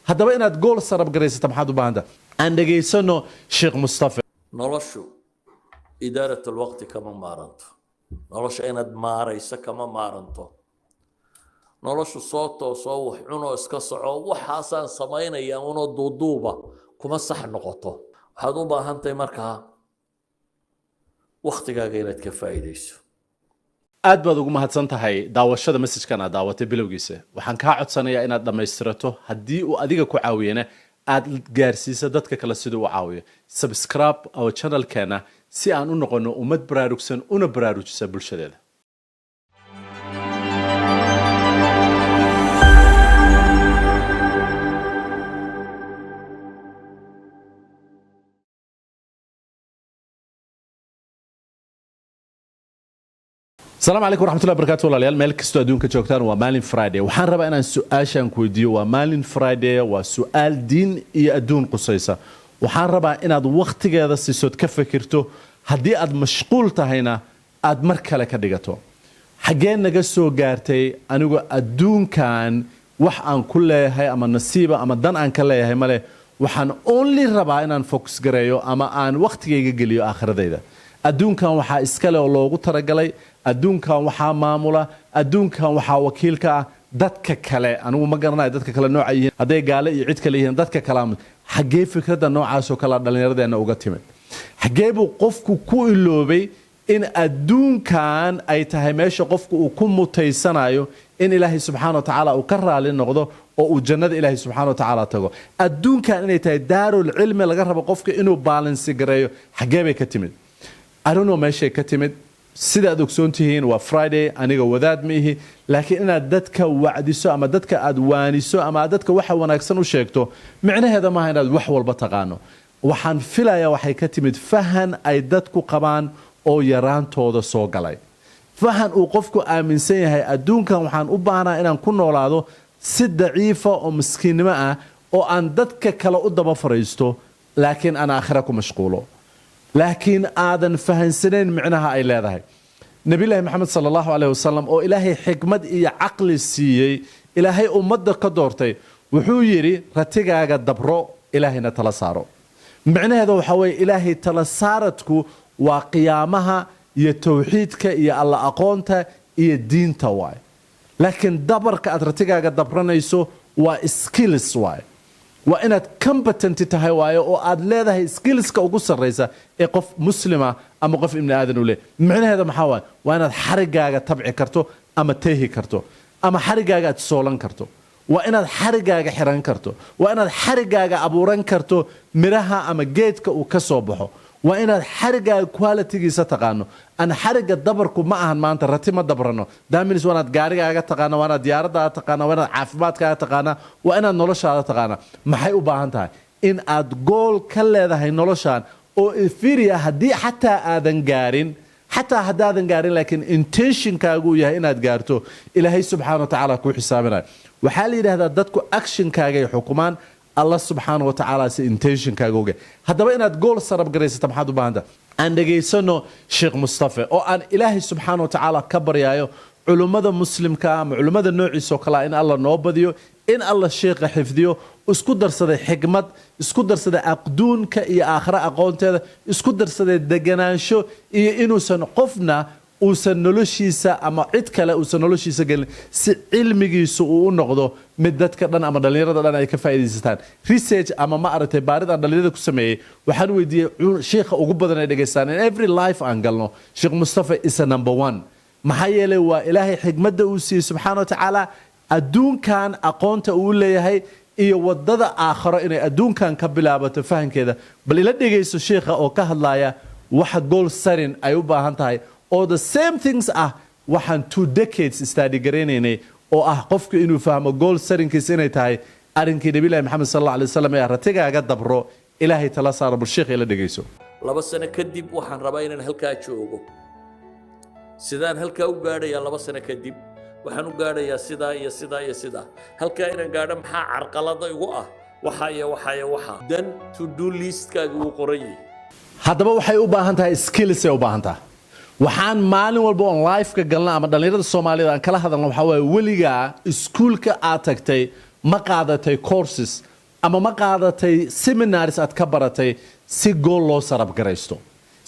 haddaba inaad gool sarab garaysato maxaad u baahan tahay aan dhageysano sheekh mustafa noloshu idaaratul waqti kama maaranto nolosha inaad maarayso kama maaranto noloshu soo toosoo wax cunoo iska soco waxaasaan samaynayaa unoo duuduuba kuma sax noqoto waxaad u baahan tahay markaa waqtigaaga inaad ka faa'iidayso aad baad ugu mahadsan tahay daawashada message-kan aad daawatay bilowgiisa waxaan kaa codsanayaa inaad dhammaystirato haddii uu adiga ku caawiyana aad gaarsiiso dadka kale siduu u caawiyo subscribe our channelkeena si aan u noqono ummad baraarugsan una baraarujisa bulshadeeda السلام عليكم ورحمة الله وبركاته والله ليال مالك استو أدونك جوكتان ومالين فرايدي وحان ربا أنا سؤال شان كويديو ومالين فرايدي وسؤال دين إي أدون قصيصة وحان ربا إنا دو وقت هذا سيسود كفكرتو هدي أد مشغول تهينا أد مركلة كدقتو حقين نقصو قارتي أنو أدون كان وحان كله هاي أما نصيبة أما دان عن كله هاي مالي وحان أونلي ربا إنا نفوكس قريو أما آن وقت يقليو آخر دايدا أدون كان وحا إسكالي واللوغو ترقلي adduunkan waxaa maamula adduunkan waxaa wakiilka ah dadka kale anigu ma garanayo dadka kale nooca yihiin haday gaale iyo cid kale yihiin dadka kale xagee fikradda noocaas oo kala dhalinyaradeena uga timid xagee buu qofku ku iloobay in adduunkan ay tahay meesha qofku uu ku mutaysanayo in ilaahay subxaanahu wa tacaala uu ka raali noqdo oo uu jannada ilaahay subxaanahu wa tacaala tago adduunkan inay tahay daarul cilmi laga rabo qofka inuu balance gareeyo xagee bay ka timid I don't know meeshay ka timid sida aad ogsoontihiin waa Friday aniga wadaad miihi laakiin inaad dadka wacdiso ama dadka aad waaniso ama dadka waxa wanaagsan u sheegto micnaheeda ma aha inaad wax walba taqaano waxaan filayaa waxay ka timid fahan ay dadku qabaan oo yaraantooda soo galay fahan uu qofku aaminsan yahay adduunkan waxaan u baahnaa inaan ku noolaado si daciifa oo miskiinimo ah oo aan dadka kale u daba fariisto laakiin aan aakhira ku mashquulo laakiin aadan fahansaneen micnaha ay leedahay nabi ilaahi maxamed sallallahu alayhi wasallam oo ilaahay xikmad iyo aqli siiyay ilaahay ummadda ka doortay wuxuu yiri ratigaaga dabro ilaahina tala saaro micnaheedu waxa weeye ilaahay tala saaradku waa qiyaamaha iyo tawxiidka iyo alla aqoonta iyo diinta waay laakiin dabarka aad ratigaaga dabranayso waa skills waay waa inaad competent tahay waayo oo aad leedahay skillska ugu sareysa ee qof muslima ama qof ibn aadan u leh micnaheedu maxaa waay waa inaad xarigaaga tabci karto ama teehi karto ama xarigaaga aad soolan karto waa inaad xarigaaga xiran karto waa inaad xarigaaga abuuran karto miraha ama geedka uu ka soo baxo waa inaad xarigaaga qualitygiisa taqaano aan xariga dabarku ma ahan maanta rati ma dabrano daaminis waa inaad gaarigaaga taqaano waa inaad diyaaradaada taqaano waa inaad caafimaadkaaga taqaana waa inaad noloshaada taqaana maxay u baahan tahay in aad gool ka leedahay noloshaan oo inferior haddii xataa aadan gaarin xataa haddaadan gaarin laakiin intentionkaagu yahay inaad gaarto ilaahay subxaana wa tacaala kuu xisaabinayo waxaa la yidhahdaa dadku actionkaaga ay xukumaan الله سبحانه وتعالى سي intention كاغوغا هدابا inaad gool sarab garaysato maxaad u baahan tahay aan dhageysano sheekh mustafa oo aan ilaahay subhanahu wa ta'ala ka baryaayo culimada muslimka ama culimada noociisa kala in Allah noo badiyo in Allah sheekha xifdiyo isku darsaday xikmad isku darsaday aqduunka iyo aakhira aqoonteeda isku darsaday deganaansho iyo inuusan qofna uusan noloshiisa ama cid kale uusan noloshiisa galin si cilmigiisu uu u noqdo mid dadka dhan ama dhalinyarada dhan ay ka faa'iideystaan research ama ma aragtay baarid aan dhalinyarada ku sameeyay waxaan weydiiyay sheekha ugu badan ee dhageystaan in every life aan galno sheekh mustafa is a number 1 maxaa yeelay waa ilaahay xikmadda uu siiyay subxaanahu wa tacaala adduunkan aqoonta uu leeyahay iyo wadada aakhiro inay adduunkan ka bilaabato fahankeeda bal ila dhageyso sheekha oo ka hadlaya waxa goal setting ay u baahan tahay or the same things waxaan 2 decades study gareenaynay oo qofku inuu fahmo goal settingkiisa inay tahay arinkii nabi ilaahi maxamed sallallahu alayhi wasallam ee ratigaaga dabro ilaahay tala saaro bal sheekh ila dhageyso 2 sano kadib waxaan rabaa inaan halkaa joogo sidaan halkaa u gaadhayaa 2 sano kadib waxaan u gaadhayaa sidaa iyo sidaa iyo sidaa halkaa inaan gaadho maxaa carqalada igu waxa dan to do listkaaga uu qoran yahay haddaba waxay u baahan tahay skills ay u baahan tahay waxaan maalin walba on live ka galna ama dhalinyarada Soomaaliyeed aan kala hadalno waxa way waliga iskuulka aad tagtay ma qaadatay courses ama ma qaadatay seminars aad ka baratay si gool loo sarab garaysto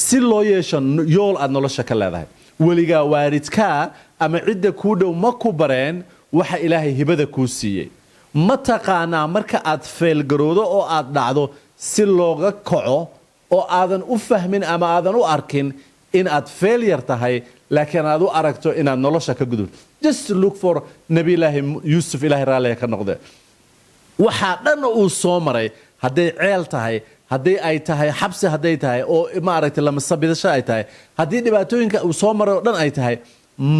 si loo yeesho yool aad nolosha ka leedahay weligaa waalidkaa ama cidda kuu dhow ma ku bareen waxa ilaahay hibada kuu siiyey ma taqaanaa marka aad feelgarowdo oo aad dhacdo si looga kaco oo aadan u fahmin ama aadan u arkin in aad failure tahay laakiin aad u aragto inaad nolosha ka gudubto just look for nabi ilaahi yuusuf ilaahi raalliga ka noqde waxaa dhan uu soo maray hadday ceel tahay haddii ay tahay xabsi hadday tahay oo maaragtay lamasabidasho ay tahay haddii dhibaatooyinka uu soo maray oo dhan ay tahay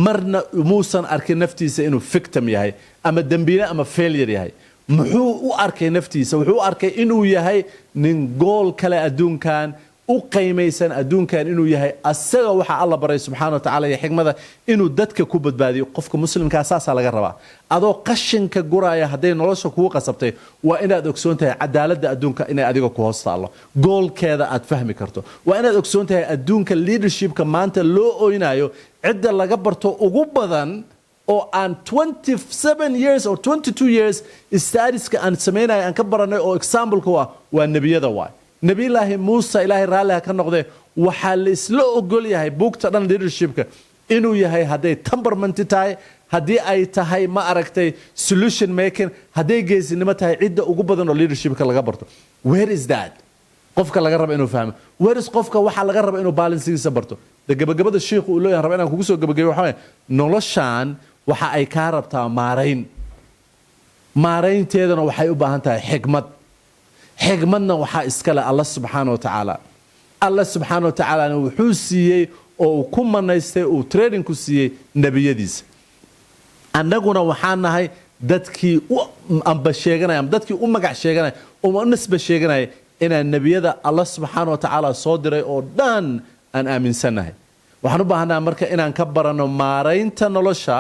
marna muusan arkin naftiisa inuu victim yahay ama dembiile ama failure yahay muxuu u arkay naftiisa wuxuu u arkay inuu yahay nin gool kale adduunkan u qiimaysan adduunkan inuu yahay asaga waxa alla baray subxaanahu wa ta'ala iyo xigmada inuu dadka ku badbaadiyo qofka muslimka asaasa laga rabaa adoo qashinka guraya haday nolosha kugu qasabtay waa inaad ogsoon tahay cadaaladda adduunka inay adiga ku hoos taalo goolkeeda aad fahmi karto waa inaad ogsoon tahay adduunka leadershipka maanta loo oynayo cidda laga barto ugu badan oo aan 27 years or 22 years stadiska aan sameynay aan ka baranay oo example-ku waa nabiyada waay nabi ilaahi Muuse ilaahi raaliha ka noqday waxa la isla ogol yahay buugta dhan leadershipka inuu yahay haday temperament tahay hadii ay tahay ma aragtay solution making haday geesinimo tahay cidda ugu badan oo leadershipka laga barto where is that qofka laga rabo inuu fahmo where is qofka waxa laga rabo inuu balancegiisa barto gabagabada sheekhu uu leeyahay rabo inaan kugu soo gabagabeeyo waxa noloshan waxa ay ka rabtaa maaraynteedana waxay u baahan tahay xigmad xigmadna waxa iskale Allah subhanahu wa ta'ala Allah subhanahu wa ta'ala wuxuu siiyay oo ku manaystay oo training ku siiyay nabiyadiisa annaguna waxaan nahay dadkii u amba sheeganay am dadkii u magac sheeganay oo nisba sheeganay inaan nabiyada Allah subhanahu wa ta'ala soo diray oo dhan aan aaminsanahay waxaan u baahanahay marka inaan ka barano maaraynta nolosha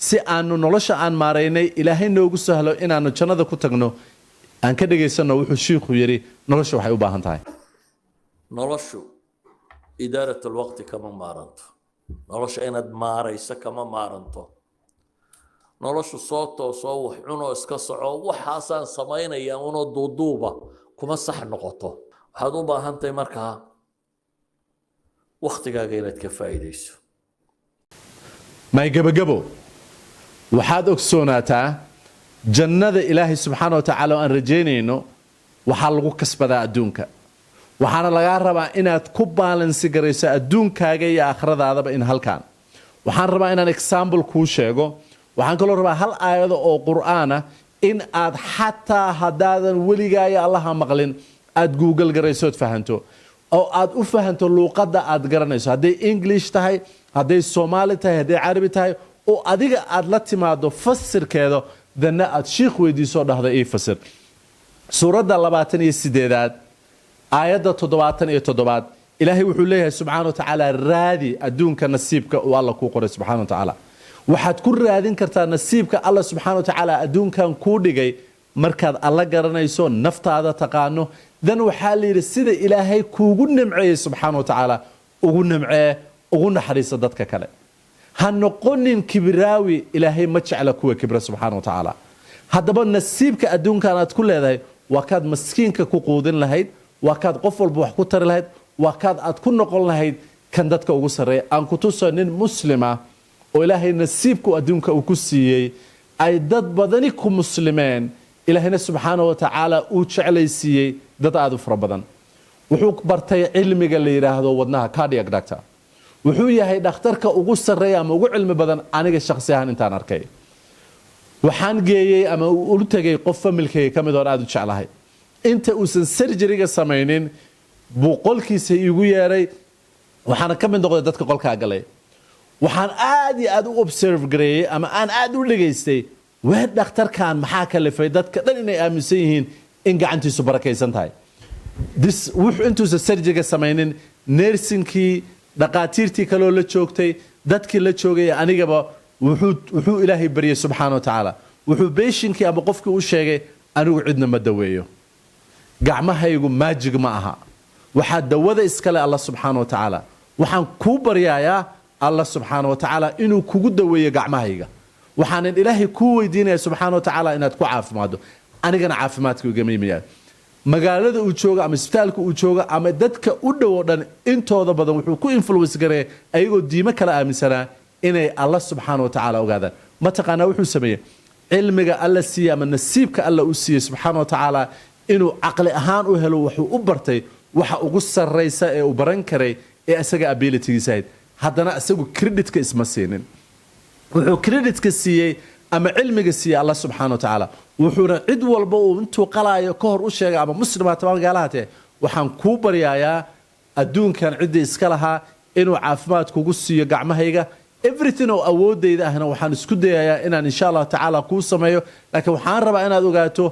si aanu nolosha aan maaraynay ilaahay noogu sahlo inaanu jannada ku tagno aan ka dhageysano wuxuu sheekhu yiri nolosha waxay u baahan tahay noloshu idaaratul waqti kama maaranto nolosha inaad maarayso kama maaranto noloshu soo toosoo wax cuno iska soco waxaasaan samaynayaa unoo duuduuba kuma sax noqoto waxaad u baahan tahay markaa waqtigaaga inaad ka faa'iidayso may gabagabo waxaad ogsoonataa jannada ilaahay subxaanahu wa ta'ala aan rajeynayno waxa lagu kasbadaa adduunka waxaana laga rabaa inaad ku balance garayso adduunkaaga iyo aakhiradaadaba in halkaan waxaan rabaa inaan example ku sheego waxaan kaloo rabaa hal aayado oo qur'aan ah in aad xataa hadaadan weligaaya allaha maqlin aad google garayso fahanto oo aad u fahanto luqadda aad garanayso haday english tahay haday soomaali tahay haday carabi tahay oo adiga aad la timaado fasirkeeda dana aad sheekh weydiiso dhahda ee fasir suurada 28aad aayada 77 ilaahay wuxuu leeyahay subxaanahu wa ta'ala raadi adduunka nasiibka oo alla ku qoray subxaanahu wa ta'ala waxaad ku raadin kartaa nasiibka alla subxaanahu wa ta'ala adduunkan ku dhigay markaad alla garanayso naftaada taqaano dan waxa la yiri sida ilaahay kuugu nimceeyay subxaanahu wa ta'ala ugu nimcee ugu naxariiso dadka kale ha noqonin kibraawi ilaahay ma jecla kuwa kibra subxaanahu wa ta'ala hadaba nasiibka adduunkan aad ku leedahay waa kaad maskiinka ku quudin lahayd waa kaad qof walba wax ku tari lahayd waa kaad aad ku noqon lahayd kan dadka ugu sareeya aan ku tusanin muslima oo ilaahay nasiibku adduunka uu ku siiyay ay dad badani ku muslimeen ilaahayna subxaanahu wa ta'ala uu jeclaysiiyay dad aad u fara badan wuxuu bartay cilmiga la yiraahdo wadnaha cardiac doctor wuxuu yahay dhakhtarka ugu sareeya ama ugu cilmi badan aniga shakhsi ahaan intaan arkay waxaan geeyay ama uu tagay qof familkayga kamid oo aad u jeclahay inta uusan surgery-ga sameeynin buu qolkiisa igu yeeray waxaana kamid noqday dadka qolka galay waxaan aad iyo aad u observe gareeyay ama aan aad u dhageystay waa dhakhtarkan maxaa ka lifay dadka dhan inay aaminsan yihiin in gacantiisu barakaysan tahay wuxuu intuusan surgery-ga sameeynin nursingkii dhaqaatiirtii kaloo la joogtay dadkii la joogay anigaba wuxuu ilaahay bariyay subxaanahu wa ta'ala wuxuu beeshinkii ama qofkii u sheegay anigu cidna ma daweeyo gacmahaygu magic ma aha waxa dawada iskale Allah subxaanahu wa ta'ala waxaan ku baryayaa Allah subxaanahu wa ta'ala inuu kugu daweeyo gacmahayga waxaan ilaahay ku weydiinayaa subxaanahu wa ta'ala inaad ku caafimaado anigana caafimaadka uga miimayaan magaalada uu jooga ama isbitaalka uu jooga ama dadka u dhow dhan intooda badan wuxuu ku influence gareeyay ayagoo diimo kala aaminsanaa inay Allah subxaanahu wa ta'ala ogaadaan ma taqaanaa wuxuu sameeyay cilmiga alla siiya ama nasiibka alla u siiyay subxaanahu wa ta'ala inuu aqli ahaan u helo wuxuu u bartay waxa ugu sarreysa ee uu baran karay ee asaga ability-giisa ahayd haddana asagu creditka isma siinin wuxuu creditka siiyey ama cilmiga siiyey Allah subxaanahu wa ta'ala wuxuuna cid walba uu intuu qalaayo ka hor u sheegay ama muslimaata magaalaha waxaan kuu baryayaa adduunkan cidii iska lahaa inuu caafimaad kugu siiyo gacmahayga everything oo awoodayda ahna waxaan isku dayayaa inaan insha Allah ta'ala kuu sameeyo laakiin waxaan rabaa inaad ogaato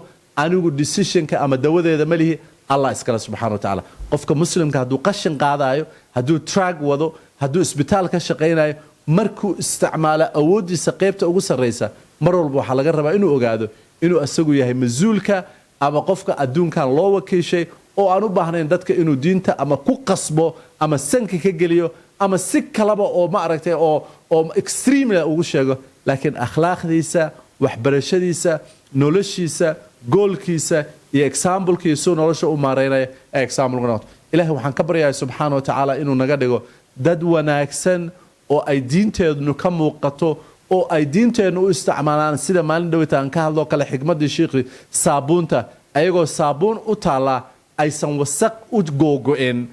anigu decisionka ama dawadeeda ma lihi Allah iskala subxaanahu wa ta'ala qofka muslimka hadduu qashin qaadayo hadduu track wado hadduu isbitaal ka shaqaynayo markuu isticmaalo awoodiisa qaybta ugu sarreysa mar walba waxaa laga rabaa inuu ogaado inuu asagu yahay masuulka ama qofka adduunkan loo wakiishay oo aan u baahnayn dadka inuu diinta ama ku qasbo ama sanka ka geliyo ama si kalaba oo ma aragtay oo extreme ugu sheego laakiin akhlaaqdiisa waxbarashadiisa noloshiisa goolkiisa iyo example-kiisu nolosha u maareynaya ee example noqoto ilaahay waxaan ka baryayaa subxaanahu wa ta'ala inuu naga dhigo dad wanaagsan oo ay diinteednu ka muuqato oo ay diinteenu u isticmaalaan sida maalin dhawita aan ka hadlo kale xigmadii sheekhi saabuunta ayagoo saabuun u taala aysan wasaq u googo'in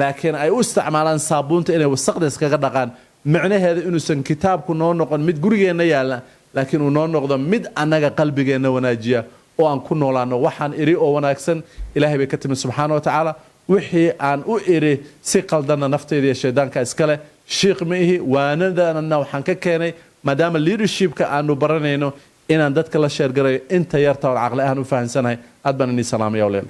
laakiin ay u isticmaalaan saabuunta inay wasaqda iskaga dhaqaan macnaheedu inuusan kitaabku noo noqon mid gurigeenna yaala laakiin uu noo noqdo mid annaga qalbigeenna wanaajiya oo aan ku noolaano waxaan iri oo wanaagsan ilaahay bay ka timi subxaanahu wa ta'ala wixii aan u iri si qaldanna naftayda iyo shaydaanka iskale sheekh miihi waanadana waxaan ka keenay maadaama leadershipka aanu baranayno inaan dadka la sheergarayo inta yarta oo caqli ahaan u fahansanahay aad baan inii salaamaya walaal